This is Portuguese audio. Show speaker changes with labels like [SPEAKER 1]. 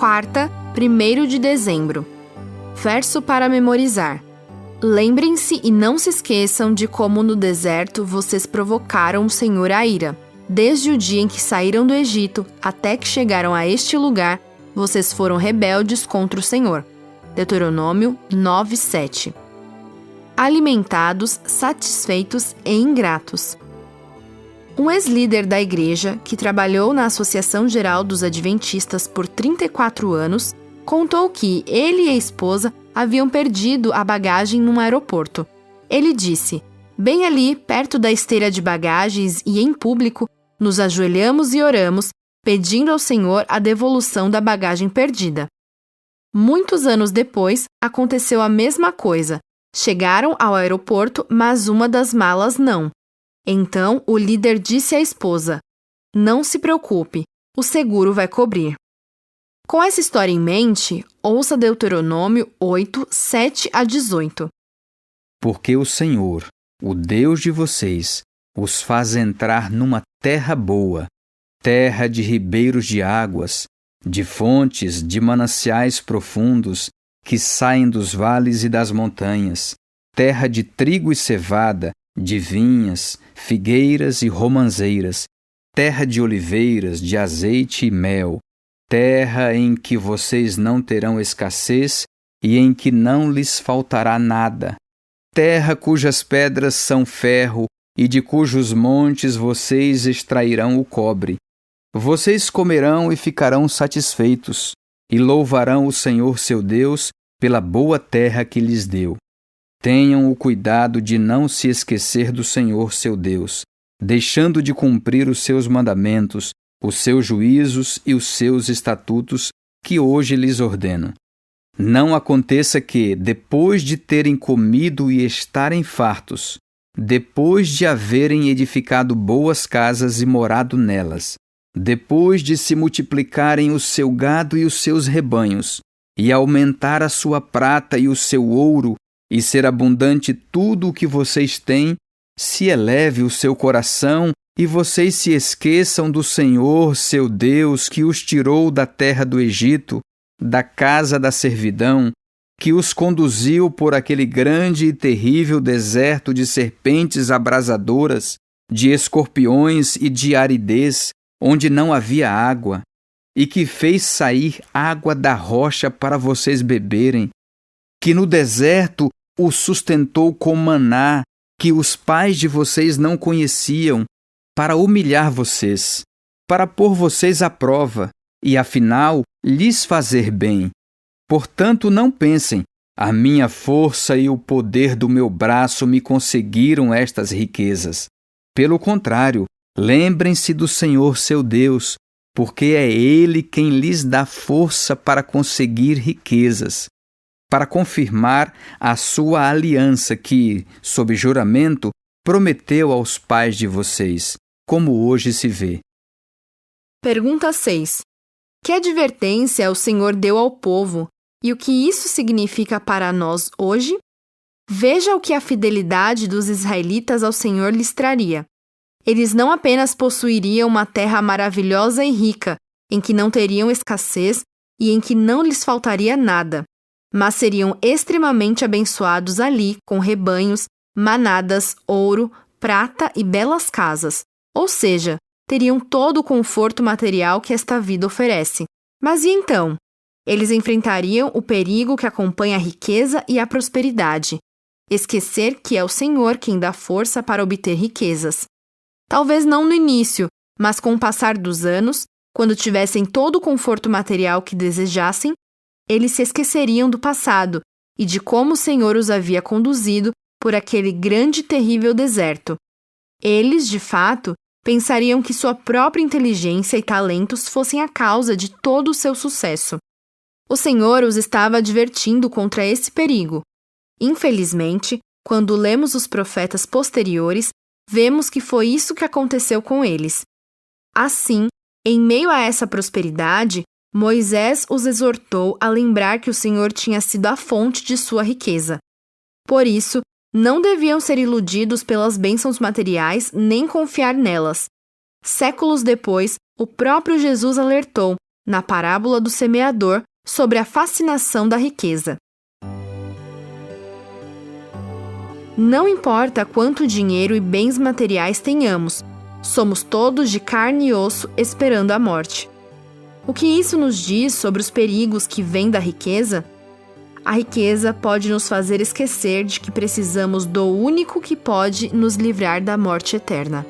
[SPEAKER 1] Quarta, 1º de dezembro. Verso para memorizar. Lembrem-se e não se esqueçam de como no deserto vocês provocaram o Senhor a ira. Desde o dia em que saíram do Egito até que chegaram a este lugar, vocês foram rebeldes contra o Senhor. Deuteronômio 9:7. Alimentados, satisfeitos e ingratos. Um ex-líder da igreja, que trabalhou na Associação Geral dos Adventistas por 34 anos, contou que ele e a esposa haviam perdido a bagagem num aeroporto. Ele disse: "Bem ali, perto da esteira de bagagens e em público, nos ajoelhamos e oramos, pedindo ao Senhor a devolução da bagagem perdida." Muitos anos depois, aconteceu a mesma coisa. Chegaram ao aeroporto, mas uma das malas não. Então, o líder disse à esposa: "Não se preocupe, o seguro vai cobrir." Com essa história em mente, ouça Deuteronômio 8, 7 a 18.
[SPEAKER 2] Porque o Senhor, o Deus de vocês, os faz entrar numa terra boa, terra de ribeiros de águas, de fontes, de mananciais profundos, que saem dos vales e das montanhas, terra de trigo e cevada, de vinhas, figueiras e romanzeiras, terra de oliveiras, de azeite e mel, terra em que vocês não terão escassez e em que não lhes faltará nada, terra cujas pedras são ferro e de cujos montes vocês extrairão o cobre. Vocês comerão e ficarão satisfeitos, e louvarão o Senhor seu Deus pela boa terra que lhes deu. Tenham o cuidado de não se esquecer do Senhor seu Deus, deixando de cumprir os seus mandamentos, os seus juízos e os seus estatutos que hoje lhes ordeno. Não aconteça que, depois de terem comido e estarem fartos, depois de haverem edificado boas casas e morado nelas, depois de se multiplicarem o seu gado e os seus rebanhos, e aumentar a sua prata e o seu ouro, e ser abundante tudo o que vocês têm, se eleve o seu coração e vocês se esqueçam do Senhor, seu Deus, que os tirou da terra do Egito, da casa da servidão, que os conduziu por aquele grande e terrível deserto de serpentes abrasadoras, de escorpiões e de aridez, onde não havia água, e que fez sair água da rocha para vocês beberem, que no deserto os sustentou com maná, que os pais de vocês não conheciam, para humilhar vocês, para pôr vocês à prova, e afinal lhes fazer bem. Portanto, não pensem, a minha força e o poder do meu braço me conseguiram estas riquezas. Pelo contrário, lembrem-se do Senhor seu Deus, porque é Ele quem lhes dá força para conseguir riquezas, para confirmar a sua aliança que, sob juramento, prometeu aos pais de vocês, como hoje se vê.
[SPEAKER 1] Pergunta 6. Que advertência o Senhor deu ao povo e o que isso significa para nós hoje? Veja o que a fidelidade dos israelitas ao Senhor lhes traria. Eles não apenas possuiriam uma terra maravilhosa e rica, em que não teriam escassez e em que não lhes faltaria nada, mas seriam extremamente abençoados ali com rebanhos, manadas, ouro, prata e belas casas, ou seja, teriam todo o conforto material que esta vida oferece. Mas e então? Eles enfrentariam o perigo que acompanha a riqueza e a prosperidade. Esquecer que é o Senhor quem dá força para obter riquezas. Talvez não no início, mas com o passar dos anos, quando tivessem todo o conforto material que desejassem, eles se esqueceriam do passado e de como o Senhor os havia conduzido por aquele grande e terrível deserto. Eles, de fato, pensariam que sua própria inteligência e talentos fossem a causa de todo o seu sucesso. O Senhor os estava advertindo contra esse perigo. Infelizmente, quando lemos os profetas posteriores, vemos que foi isso que aconteceu com eles. Assim, em meio a essa prosperidade, Moisés os exortou a lembrar que o Senhor tinha sido a fonte de sua riqueza. Por isso, não deviam ser iludidos pelas bênçãos materiais nem confiar nelas. Séculos depois, o próprio Jesus alertou na parábola do semeador, sobre a fascinação da riqueza. Não importa quanto dinheiro e bens materiais tenhamos, somos todos de carne e osso esperando a morte. O que isso nos diz sobre os perigos que vêm da riqueza? A riqueza pode nos fazer esquecer de que precisamos do único que pode nos livrar da morte eterna.